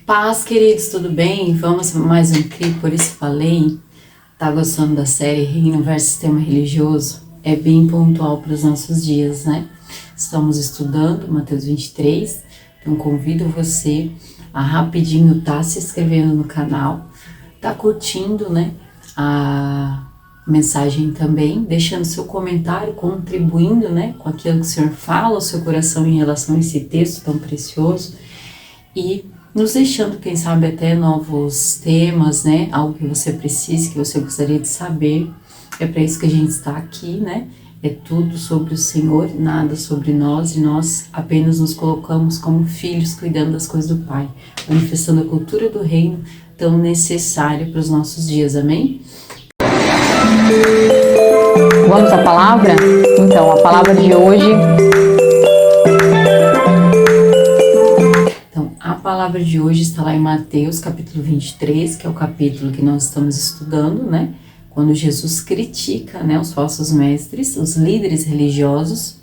Paz, queridos, tudo bem? Vamos para mais um clipe, por isso falei. Tá gostando da série Reino versus Sistema Religioso? É bem pontual para os nossos dias, né? Estamos estudando Mateus 23, então convido você a rapidinho tá se inscrevendo no canal, tá curtindo, né, a mensagem também, deixando seu comentário, contribuindo, né, com aquilo que o Senhor fala ao seu coração em relação a esse texto tão precioso e nos deixando, quem sabe, até novos temas, né? Algo que você precise, que você gostaria de saber. É para isso que a gente está aqui, né? É tudo sobre o Senhor, nada sobre nós, e nós apenas nos colocamos como filhos, cuidando das coisas do Pai, manifestando a cultura do reino tão necessária para os nossos dias, amém? Vamos à palavra? Então, a palavra de hoje... A palavra de hoje está lá em Mateus, capítulo 23, que é o capítulo que nós estamos estudando, né? Quando Jesus critica, né, os falsos mestres, os líderes religiosos.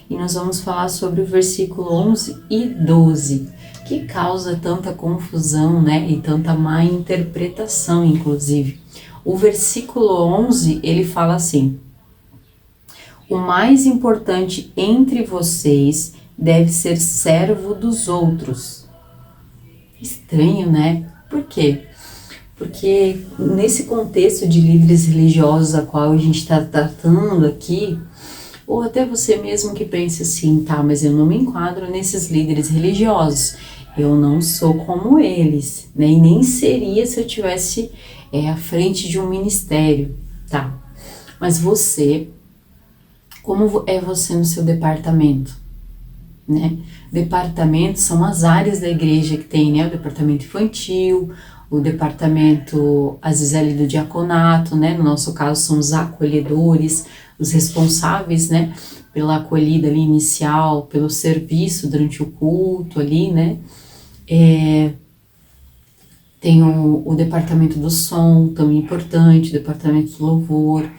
E nós vamos falar sobre o versículo 11 e 12, que causa tanta confusão, né? E tanta má interpretação, inclusive. O versículo 11, ele fala assim: o mais importante entre vocês deve ser servo dos outros. Estranho, né? Por quê? Porque nesse contexto de líderes religiosos a qual a gente está tratando aqui, ou até você mesmo que pense assim, tá, mas eu não me enquadro nesses líderes religiosos, eu não sou como eles, né? E nem seria se eu tivesse à frente de um ministério, tá? Mas você, como é você no seu departamento? Né? Departamentos são as áreas da igreja que tem, né? O departamento infantil, o departamento, às vezes, ali do diaconato, né? No nosso caso, são os acolhedores, os responsáveis, né? Pela acolhida ali inicial, pelo serviço durante o culto ali, né? Tem o departamento do som, tão importante, o departamento do louvor,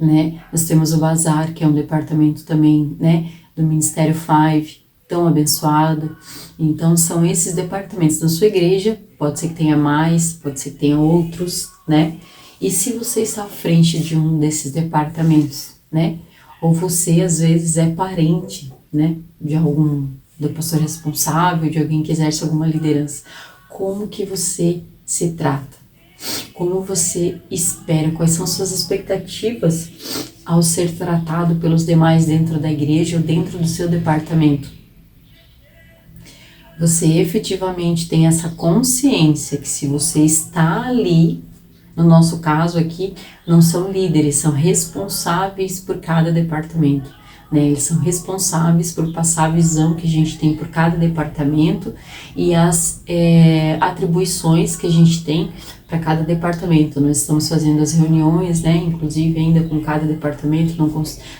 né? Nós temos o bazar, que é um departamento também, né? Do Ministério Five, tão abençoado. Então são esses departamentos da sua igreja, pode ser que tenha mais, pode ser que tenha outros, né? E se você está à frente de um desses departamentos, né? Ou você às vezes é parente, né? De algum, do pastor responsável, de alguém que exerce alguma liderança, como que você se trata? Como você espera? Quais são suas expectativas ao ser tratado pelos demais dentro da igreja ou dentro do seu departamento? Você efetivamente tem essa consciência que se você está ali, no nosso caso aqui, não são líderes, são responsáveis por cada departamento, né? Eles são responsáveis por passar a visão que a gente tem por cada departamento e as atribuições que a gente tem para cada departamento. Nós estamos fazendo as reuniões, né? Inclusive ainda com cada departamento,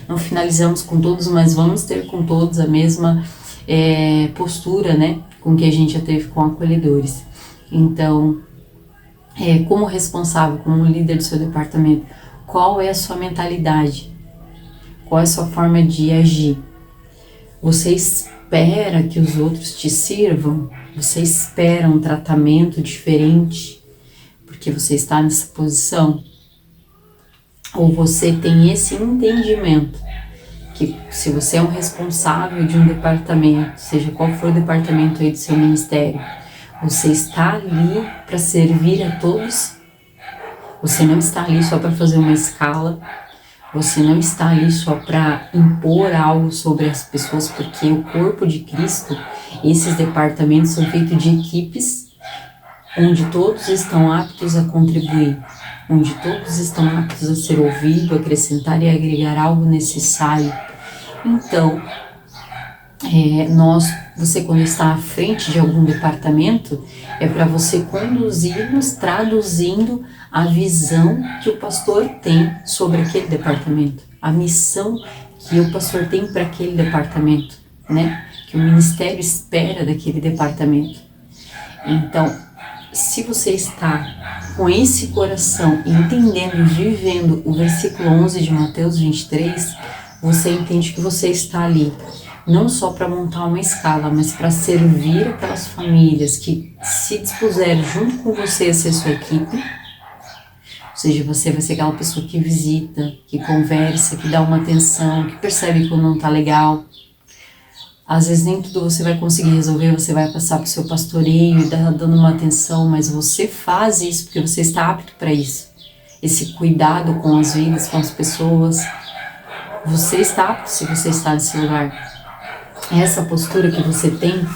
não finalizamos com todos, mas vamos ter com todos a mesma postura, né, com que a gente já teve com acolhedores. Então, como responsável, como líder do seu departamento, qual é a sua mentalidade? Qual é a sua forma de agir? Você espera que os outros te sirvam? Você espera um tratamento diferente porque você está nessa posição? Ou você tem esse entendimento que se você é um responsável de um departamento, seja qual for o departamento aí do seu ministério, você está ali para servir a todos, você não está ali só para fazer uma escala, você não está ali só para impor algo sobre as pessoas, porque o corpo de Cristo, esses departamentos são feitos de equipes, onde todos estão aptos a contribuir, onde todos estão aptos a ser ouvidos, acrescentar e agregar algo necessário. Então, você quando está à frente de algum departamento, é para você conduzir-nos, traduzindo a visão que o pastor tem sobre aquele departamento, a missão que o pastor tem para aquele departamento, né? Que o ministério espera daquele departamento. Então, se você está com esse coração, entendendo e vivendo o versículo 11 de Mateus 23, você entende que você está ali não só para montar uma escala, mas para servir aquelas famílias que se dispuseram junto com você a ser sua equipe. Ou seja, você vai ser aquela pessoa que visita, que conversa, que dá uma atenção, que percebe quando não tá legal. Às vezes nem tudo você vai conseguir resolver, você vai passar pro seu pastoreio e dando uma atenção, mas você faz isso porque você está apto para isso. Esse cuidado com as vidas, com as pessoas, você está apto se você está nesse lugar. Essa postura que você tem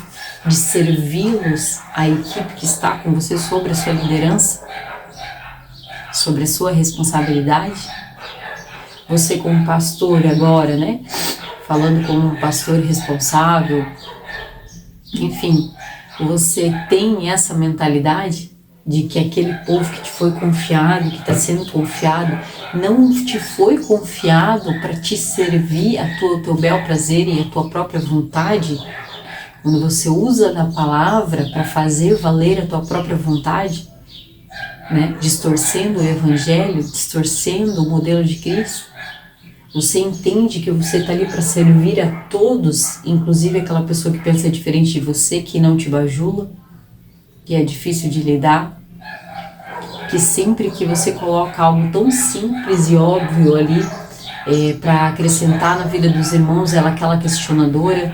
de servi-los, a equipe que está com você, sobre a sua liderança, sobre a sua responsabilidade. Você como pastor agora, né? Falando como um pastor responsável, enfim, você tem essa mentalidade de que aquele povo que te foi confiado, que está sendo confiado, não te foi confiado para te servir o teu bel prazer e a tua própria vontade. Quando você usa da palavra para fazer valer a tua própria vontade, né, distorcendo o evangelho, distorcendo o modelo de Cristo, você entende que você está ali para servir a todos, inclusive aquela pessoa que pensa diferente de você, que não te bajula, que é difícil de lidar, que sempre que você coloca algo tão simples e óbvio ali para acrescentar na vida dos irmãos, ela é aquela questionadora,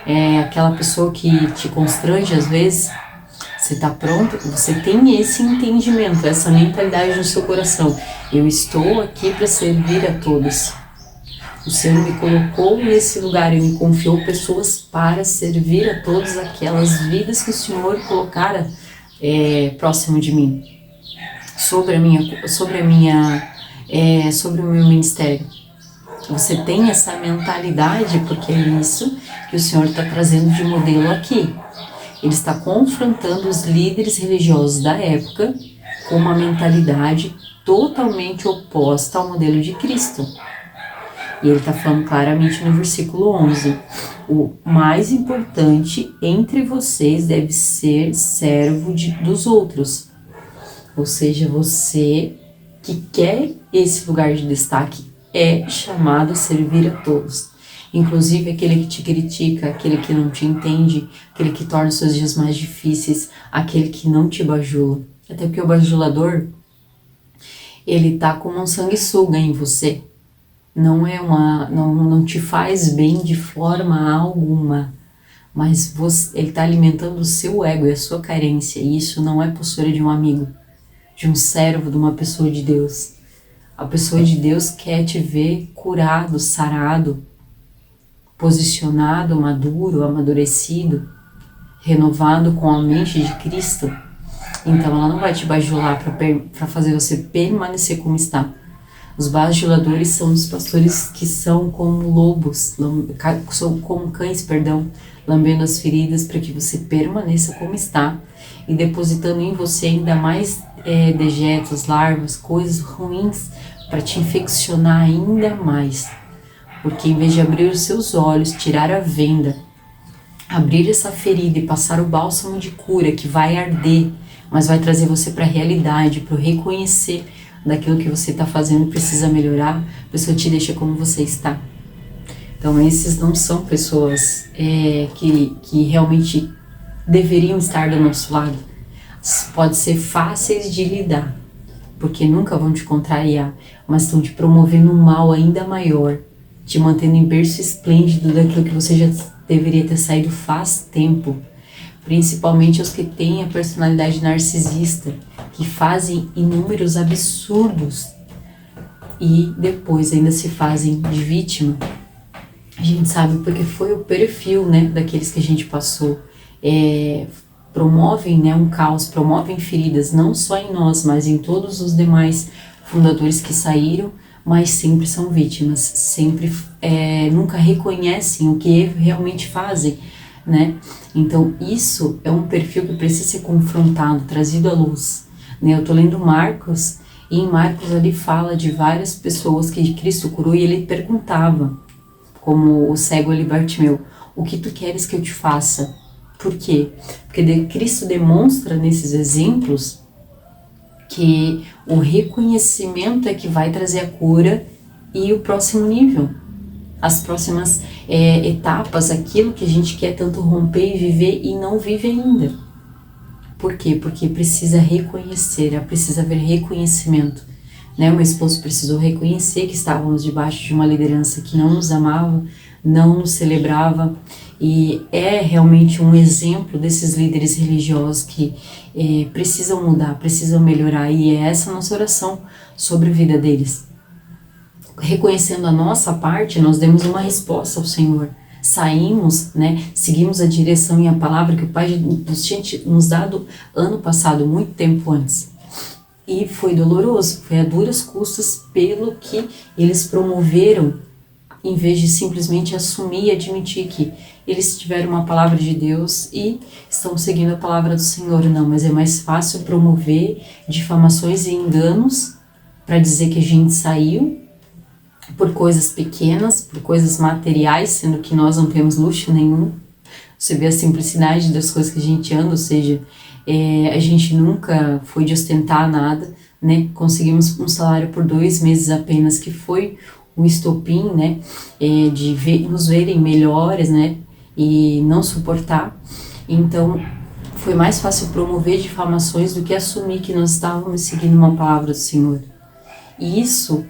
é aquela pessoa que te constrange às vezes. Você está pronto? Você tem esse entendimento, essa mentalidade no seu coração. Eu estou aqui para servir a todos. O Senhor me colocou nesse lugar e me confiou pessoas para servir a todas aquelas vidas que o Senhor colocara próximo de mim, sobre o meu ministério. Você tem essa mentalidade porque é isso que o Senhor está trazendo de modelo aqui. Ele está confrontando os líderes religiosos da época com uma mentalidade totalmente oposta ao modelo de Cristo. E ele está falando claramente no versículo 11, o mais importante entre vocês deve ser servo dos outros. Ou seja, você que quer esse lugar de destaque é chamado a servir a todos. Inclusive aquele que te critica, aquele que não te entende, aquele que torna os seus dias mais difíceis, aquele que não te bajula. Até porque o bajulador, ele tá como um sanguessuga em você. Não te faz bem de forma alguma, mas ele tá alimentando o seu ego e a sua carência, e isso não é postura de um amigo, de um servo, de uma pessoa de Deus. A pessoa de Deus quer te ver curado, sarado, posicionado, maduro, amadurecido, renovado com a mente de Cristo. Então ela não vai te bajular para fazer você permanecer como está. Os bajuladores são os pastores que são como lobos, são como cães, lambendo as feridas para que você permaneça como está e depositando em você ainda mais dejetos, larvas, coisas ruins para te infeccionar ainda mais. Porque em vez de abrir os seus olhos, tirar a venda, abrir essa ferida e passar o bálsamo de cura que vai arder, mas vai trazer você para a realidade, para o reconhecer daquilo que você está fazendo e precisa melhorar, a pessoa te deixa como você está. Então esses não são pessoas que realmente deveriam estar do nosso lado. Pode ser fáceis de lidar, porque nunca vão te contrariar, mas estão te promovendo um mal ainda maior, te mantendo em berço esplêndido daquilo que você já deveria ter saído faz tempo. Principalmente os que têm a personalidade narcisista, que fazem inúmeros absurdos e depois ainda se fazem de vítima. A gente sabe porque foi o perfil, né, daqueles que a gente passou. Promovem, né, um caos, promovem feridas, não só em nós, mas em todos os demais fundadores que saíram, mas sempre são vítimas, sempre nunca reconhecem o que realmente fazem, né? Então isso é um perfil que precisa ser confrontado, trazido à luz, né? Eu tô lendo Marcos, e em Marcos ali fala de várias pessoas que Cristo curou, e ele perguntava, como o cego ali Bartimeu, o que tu queres que eu te faça? Por quê? Porque Cristo demonstra nesses exemplos que o reconhecimento é que vai trazer a cura e o próximo nível. as próximas etapas, aquilo que a gente quer tanto romper e viver e não vive ainda. Por quê? Porque precisa reconhecer, precisa haver reconhecimento. Né? O meu esposo precisou reconhecer que estávamos debaixo de uma liderança que não nos amava, não nos celebrava, e é realmente um exemplo desses líderes religiosos que precisam mudar, precisam melhorar, e é essa a nossa oração sobre a vida deles. Reconhecendo a nossa parte, nós demos uma resposta ao Senhor. Saímos, né, seguimos a direção e a palavra que o Pai nos tinha nos dado ano passado, muito tempo antes. E foi doloroso, foi a duras custas pelo que eles promoveram, em vez de simplesmente assumir e admitir que eles tiveram uma palavra de Deus e estão seguindo a palavra do Senhor. Não, mas é mais fácil promover difamações e enganos para dizer que a gente saiu por coisas pequenas, por coisas materiais, sendo que nós não temos luxo nenhum. Você vê a simplicidade das coisas que a gente anda, ou seja, a gente nunca foi de ostentar nada, né? Conseguimos um salário por 2 meses apenas, que foi um estopim, né? De nos verem melhores, né? E não suportar. Então, foi mais fácil promover difamações do que assumir que nós estávamos seguindo uma palavra do Senhor. E isso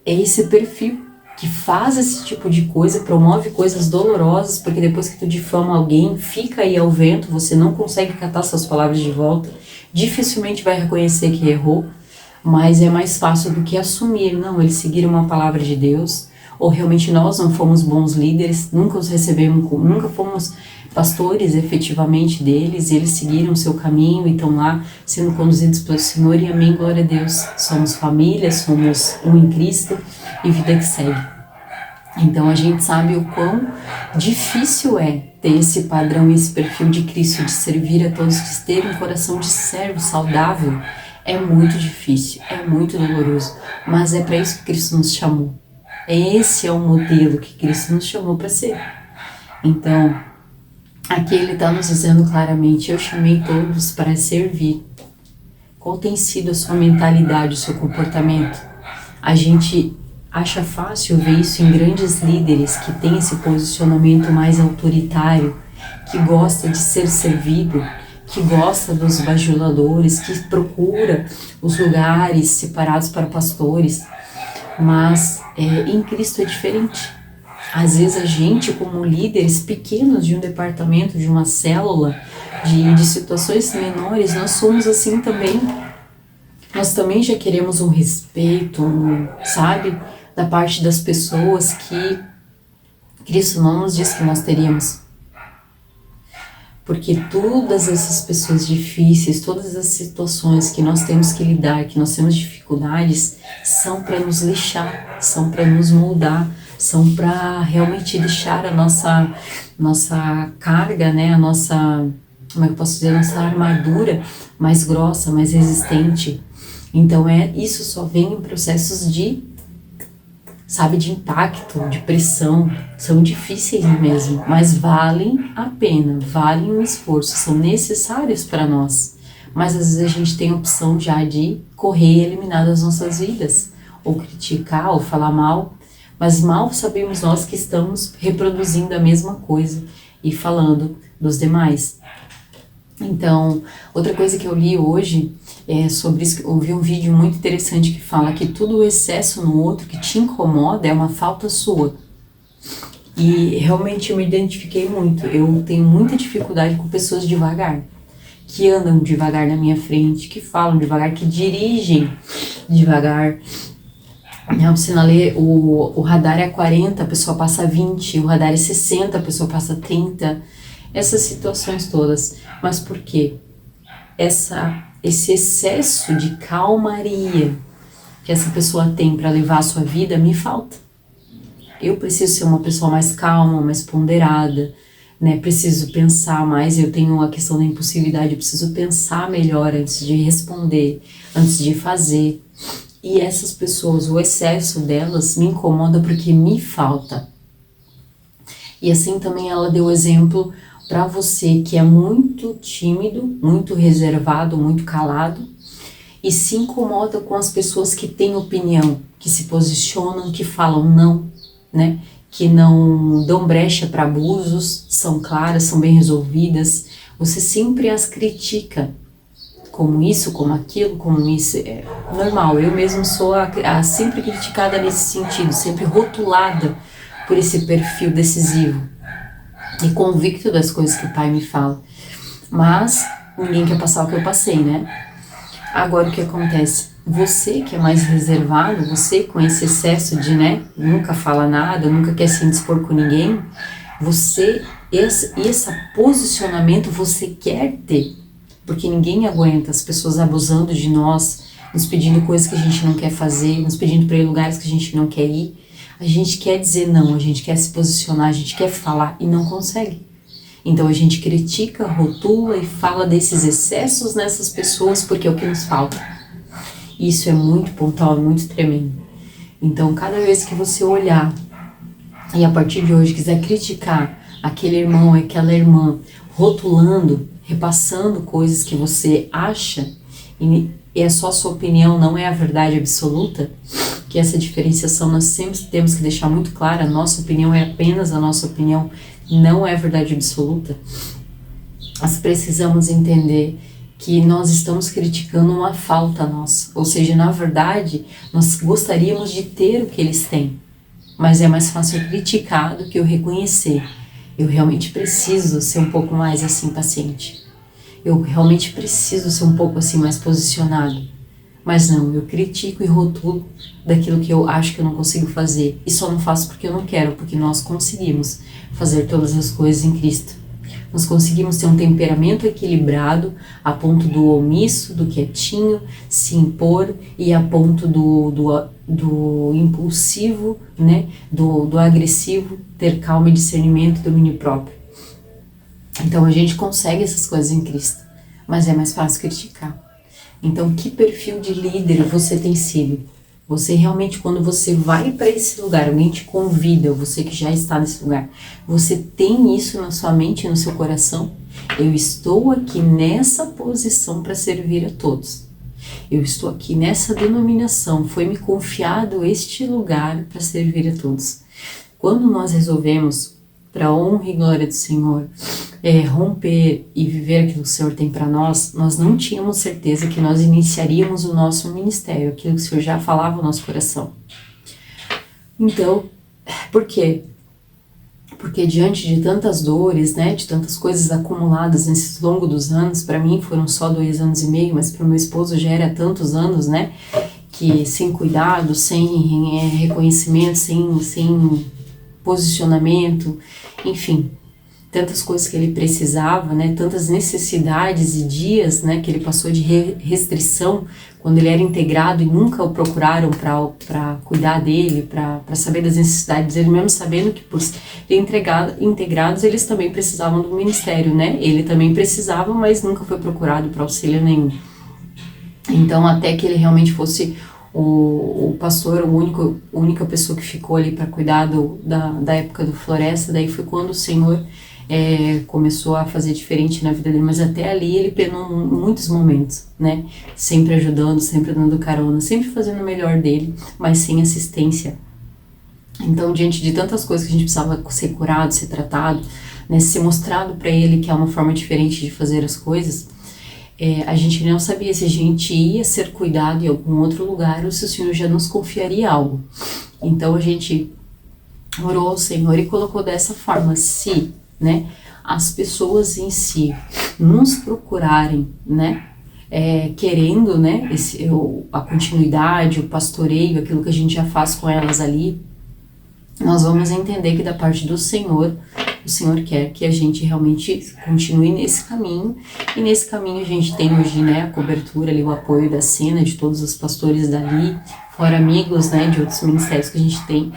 é esse perfil que faz esse tipo de coisa, promove coisas dolorosas, porque depois que tu difama alguém, fica aí ao vento, você não consegue catar suas palavras de volta, dificilmente vai reconhecer que errou, mas é mais fácil do que assumir, não, eles seguiram uma palavra de Deus, ou realmente nós não fomos bons líderes, nunca os recebemos, nunca fomos pastores efetivamente deles, e eles seguiram o seu caminho e estão lá sendo conduzidos pelo Senhor, e amém, glória a Deus, somos família, somos um em Cristo, e vida que segue. Então a gente sabe o quão difícil é ter esse padrão e esse perfil de Cristo, de servir a todos, de ter um coração de servo saudável. É muito difícil, é muito doloroso, mas é para isso que Cristo nos chamou. Esse é o modelo que Cristo nos chamou para ser. Então, aqui ele está nos dizendo claramente, eu chamei todos para servir. Qual tem sido a sua mentalidade, o seu comportamento? A gente acha fácil ver isso em grandes líderes que têm esse posicionamento mais autoritário, que gosta de ser servido, que gosta dos bajuladores, que procura os lugares separados para pastores, mas em Cristo é diferente. Às vezes a gente, como líderes pequenos de um departamento, de uma célula, de situações menores, nós somos assim também. Nós também já queremos um respeito, sabe, da parte das pessoas que Cristo não nos diz que nós teríamos. Porque todas essas pessoas difíceis, todas as situações que nós temos que lidar, que nós temos dificuldades, são para nos lixar, são para nos moldar, são para realmente deixar a nossa carga, né, a nossa, como é que eu posso dizer, a nossa armadura mais grossa, mais resistente. Então isso só vem em processos de impacto, de pressão, são difíceis mesmo, mas valem a pena, valem o esforço, são necessários para nós. Mas às vezes a gente tem a opção já de correr e eliminar das nossas vidas, ou criticar, ou falar mal, mas mal sabemos nós que estamos reproduzindo a mesma coisa e falando dos demais. Então, outra coisa que eu li hoje sobre isso, eu vi um vídeo muito interessante que fala que todo o excesso no outro que te incomoda é uma falta sua. E realmente eu me identifiquei muito. Eu tenho muita dificuldade com pessoas devagar, que andam devagar na minha frente, que falam devagar, que dirigem devagar. O sinalê, o radar é 40, a pessoa passa 20, o radar é 60, a pessoa passa 30. Essas situações todas. Mas por quê? Esse excesso de calmaria que essa pessoa tem para levar a sua vida me falta. Eu preciso ser uma pessoa mais calma, mais ponderada, né? Preciso pensar mais, eu tenho a questão da impulsividade, eu preciso pensar melhor antes de responder, antes de fazer. E essas pessoas, o excesso delas me incomoda porque me falta. E assim também ela deu exemplo para você que é muito tímido, muito reservado, muito calado e se incomoda com as pessoas que têm opinião, que se posicionam, que falam não, né? que não dão brecha para abusos, são claras, são bem resolvidas. Você sempre as critica, como isso, como aquilo, como isso. É normal, eu mesmo sou a sempre criticada nesse sentido, sempre rotulada por esse perfil decisivo e convicto das coisas que o pai me fala. Mas ninguém quer passar o que eu passei, né? Agora o que acontece? Você que é mais reservado, você com esse excesso de, né, nunca fala nada, nunca quer se indispor com ninguém, esse posicionamento você quer ter, porque ninguém aguenta as pessoas abusando de nós, nos pedindo coisas que a gente não quer fazer, nos pedindo para ir em lugares que a gente não quer ir. A gente quer dizer não, a gente quer se posicionar, a gente quer falar e não consegue. Então a gente critica, rotula e fala desses excessos nessas pessoas porque é o que nos falta. Isso é muito pontual, é muito tremendo. Então cada vez que você olhar e a partir de hoje quiser criticar aquele irmão, aquela irmã, rotulando, repassando coisas que você acha e é só a sua opinião, não é a verdade absoluta, que essa diferenciação nós sempre temos que deixar muito clara, a nossa opinião é apenas a nossa opinião, não é verdade absoluta. Nós precisamos entender que nós estamos criticando uma falta nossa, ou seja, na verdade, nós gostaríamos de ter o que eles têm, mas é mais fácil eu criticar do que eu reconhecer. Eu realmente preciso ser um pouco mais assim paciente. Eu realmente preciso ser um pouco assim mais posicionado. Mas não, eu critico e rotulo daquilo que eu acho que eu não consigo fazer. E só não faço porque eu não quero, porque nós conseguimos fazer todas as coisas em Cristo. Nós conseguimos ter um temperamento equilibrado a ponto do omisso, do quietinho, se impor e a ponto do impulsivo, né, do agressivo, ter calma e discernimento e domínio próprio. Então a gente consegue essas coisas em Cristo, mas é mais fácil criticar. Então que perfil de líder você tem sido? Você realmente, quando você vai para esse lugar, alguém te convida, você que já está nesse lugar, você tem isso na sua mente e no seu coração? Eu estou aqui nessa posição para servir a todos. Eu estou aqui nessa denominação, foi me confiado este lugar para servir a todos. Quando nós resolvemos, para a honra e glória do Senhor, romper e viver aquilo que o Senhor tem para nós, nós não tínhamos certeza que nós iniciaríamos o nosso ministério, aquilo que o Senhor já falava no nosso coração. Então, por quê? Porque diante de tantas dores, né, de tantas coisas acumuladas nesses longo dos anos, para mim foram só 2 anos e meio, mas para o meu esposo já era tantos anos, né, que sem cuidado, sem reconhecimento, sem posicionamento, enfim, tantas coisas que ele precisava, né, tantas necessidades e dias, né, que ele passou de restrição quando ele era integrado e nunca o procuraram para cuidar dele, para saber das necessidades dele, mesmo sabendo que por ser integrados eles também precisavam do ministério, né, ele também precisava, mas nunca foi procurado para auxílio nenhum. Então até que ele realmente fosse o pastor, a única pessoa que ficou ali para cuidar da época do Floresta, daí foi quando o Senhor começou a fazer diferente na vida dele, mas até ali ele penou muitos momentos, né, sempre ajudando, sempre dando carona, sempre fazendo o melhor dele, mas sem assistência. Então, diante de tantas coisas que a gente precisava ser curado, ser tratado, né, ser mostrado para ele que é uma forma diferente de fazer as coisas, a gente não sabia se a gente ia ser cuidado em algum outro lugar ou se o Senhor já nos confiaria algo. Então a gente orou ao Senhor e colocou dessa forma: se, né, as pessoas em si nos procurarem, né, querendo, né, a continuidade, o pastoreio, aquilo que a gente já faz com elas ali, nós vamos entender que da parte do Senhor, o Senhor quer que a gente realmente continue nesse caminho, e nesse caminho a gente tem hoje, né, a cobertura ali, o apoio da Sena, de todos os pastores dali, fora amigos, né, de outros ministérios que a gente tem,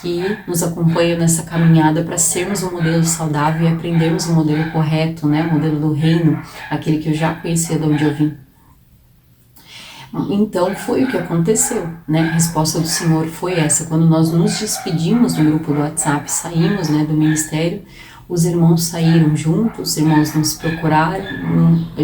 que nos acompanham nessa caminhada para sermos um modelo saudável e aprendermos o modelo correto, né, o modelo do reino, aquele que eu já conhecia de onde eu vim. Então foi o que aconteceu, né? A resposta do Senhor foi essa. Quando nós nos despedimos do grupo do WhatsApp, saímos, né, do ministério, os irmãos saíram juntos, os irmãos nos procuraram,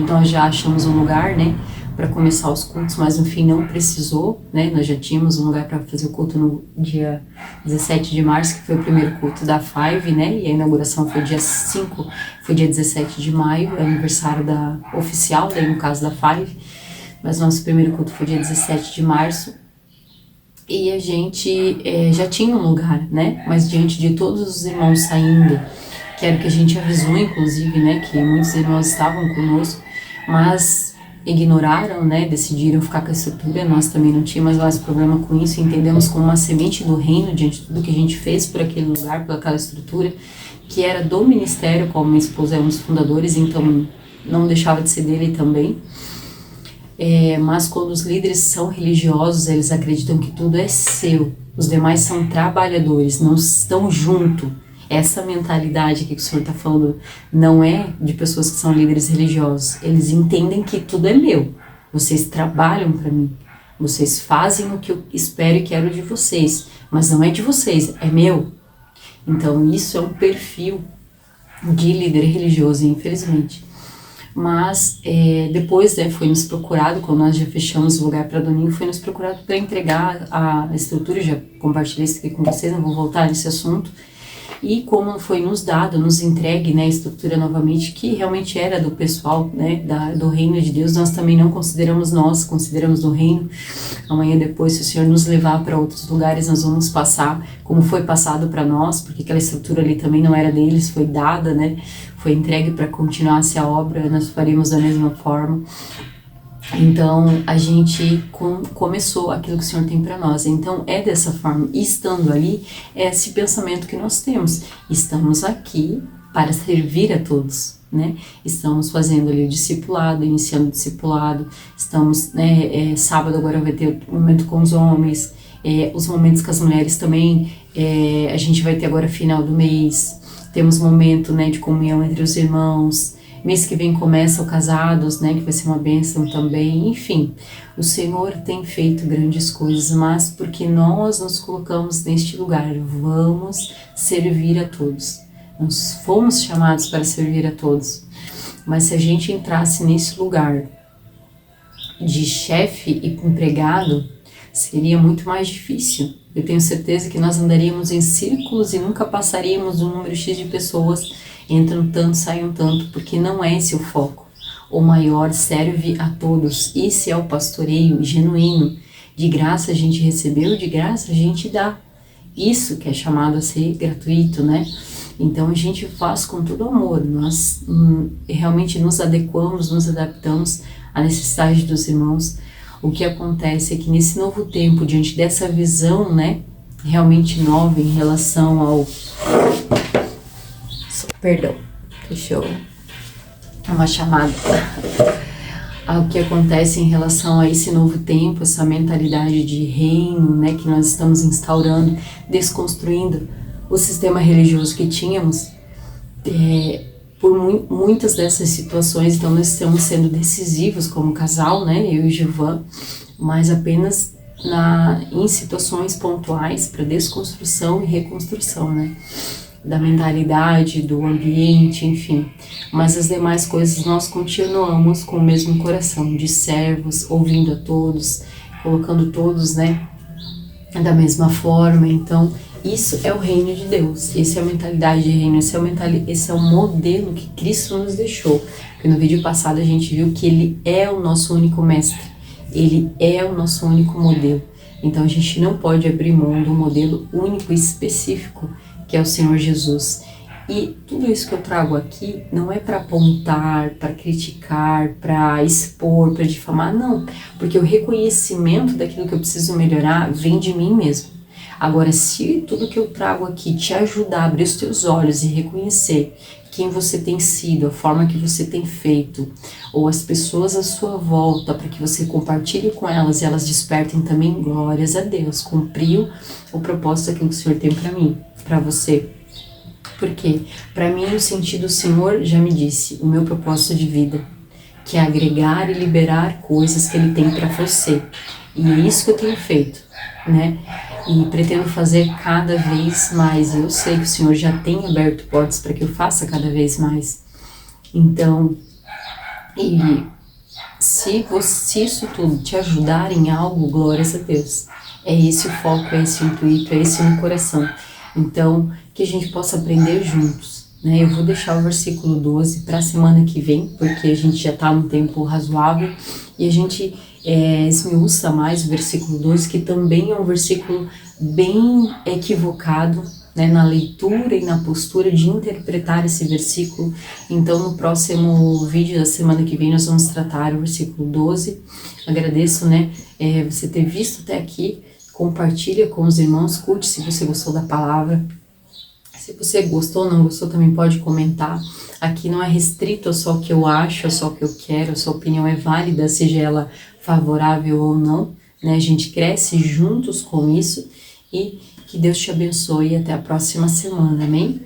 nós já achamos um lugar, né, para começar os cultos, mas no fim não precisou, né? Nós já tínhamos um lugar para fazer o culto no dia 17 de março, que foi o primeiro culto da Five, né? E a inauguração foi dia 5, foi dia 17 de maio, é aniversário oficial, daí no caso da Five, mas nosso primeiro culto foi dia 17 de março. E a gente já tinha um lugar, né? Mas diante de todos os irmãos saindo, que era o que a gente avisou, inclusive, né? Que muitos irmãos estavam conosco, mas ignoraram, né? Decidiram ficar com a estrutura. Nós também não tínhamos mais problema com isso. Entendemos como uma semente do reino diante de tudo que a gente fez por aquele lugar, por aquela estrutura, que era do ministério, como minha esposa é um dos fundadores, então não deixava de ser dele também. Mas quando os líderes são religiosos, eles acreditam que tudo é seu, os demais são trabalhadores, não estão junto. Essa mentalidade que o Senhor está falando não é de pessoas que são líderes religiosos. Eles entendem que tudo é meu, vocês trabalham para mim, vocês fazem o que eu espero e quero de vocês, mas não é de vocês, é meu. Então isso é um perfil de líder religioso, infelizmente. Mas depois, né, foi nos procurado, quando nós já fechamos o lugar para domingo, foi nos procurado para entregar a estrutura. Já compartilhei isso aqui com vocês, não vou voltar nesse assunto. E como foi nos dado, nos entregue, né, a estrutura novamente, que realmente era do pessoal, né, do reino de Deus, nós também não consideramos nós, consideramos do reino. Amanhã depois, se o Senhor nos levar para outros lugares, nós vamos passar como foi passado para nós, porque aquela estrutura ali também não era deles, foi dada, né, foi entregue para continuar-se a obra, nós faremos da mesma forma. Então, a gente começou aquilo que o Senhor tem para nós. Então, é dessa forma. E estando ali, é esse pensamento que nós temos. Estamos aqui para servir a todos, né? Estamos fazendo ali o discipulado, iniciando o discipulado. Estamos, né, sábado agora vai ter o momento com os homens. Os momentos com as mulheres também. A gente vai ter agora final do mês. Temos momento, né, de comunhão entre os irmãos. Mês que vem começa o Casados, né, que vai ser uma bênção também. Enfim, o Senhor tem feito grandes coisas, mas porque nós nos colocamos neste lugar, vamos servir a todos. Nós fomos chamados para servir a todos. Mas se a gente entrasse nesse lugar de chefe e empregado, seria muito mais difícil. Eu tenho certeza que nós andaríamos em círculos e nunca passaríamos do número X de pessoas. Entram tanto, saem tanto, porque não é esse o foco. O maior serve a todos. Esse é o pastoreio genuíno. De graça a gente recebeu, de graça a gente dá. Isso que é chamado a ser gratuito, né? Então a gente faz com todo amor. Nós realmente nos adequamos, nos adaptamos à necessidade dos irmãos. O que acontece é que nesse novo tempo, diante dessa visão, né, realmente nova em relação ao... Perdão, deixa eu... uma chamada. Ao que acontece em relação a esse novo tempo, essa mentalidade de reino, né, que nós estamos instaurando, desconstruindo o sistema religioso que tínhamos, por muitas dessas situações. Então nós estamos sendo decisivos como casal, né, eu e o Givan, mas apenas em situações pontuais para desconstrução e reconstrução, né, da mentalidade, do ambiente, enfim. Mas as demais coisas nós continuamos com o mesmo coração, de servos, ouvindo a todos, colocando todos, né, da mesma forma. Então, isso é o reino de Deus, essa é a mentalidade de reino, esse é o modelo que Cristo nos deixou. Porque no vídeo passado a gente viu que Ele é o nosso único mestre, Ele é o nosso único modelo. Então a gente não pode abrir mão do modelo único e específico, que é o Senhor Jesus. E tudo isso que eu trago aqui não é para apontar, para criticar, para expor, para difamar, não. Porque o reconhecimento daquilo que eu preciso melhorar vem de mim mesmo. Agora, se tudo que eu trago aqui te ajudar a abrir os teus olhos e reconhecer quem você tem sido, a forma que você tem feito, ou as pessoas à sua volta, para que você compartilhe com elas e elas despertem também, glórias a Deus, cumpriu o propósito daquilo que o Senhor tem para mim, para você. Porque, para mim, no sentido, o Senhor já me disse, o meu propósito de vida, que é agregar e liberar coisas que Ele tem para você. E é isso que eu tenho feito, né? E pretendo fazer cada vez mais. Eu sei que o Senhor já tem aberto portas para que eu faça cada vez mais. Então, se isso tudo te ajudar em algo, glórias a Deus. É esse o foco, é esse o intuito, é esse o coração. Então, que a gente possa aprender juntos, né? Eu vou deixar o versículo 12 para a semana que vem, porque a gente já está num tempo razoável, e a gente esmiuça mais o versículo 12, que também é um versículo bem equivocado, né, na leitura e na postura de interpretar esse versículo. Então, no próximo vídeo da semana que vem, nós vamos tratar o versículo 12. Agradeço, né, você ter visto até aqui. Compartilha com os irmãos, curte se você gostou da palavra. Se você gostou ou não gostou, também pode comentar. Aqui não é restrito a só o que eu acho, a só o que eu quero, a sua opinião é válida, seja ela favorável ou não, né? A gente cresce juntos com isso, e que Deus te abençoe e até a próxima semana, amém?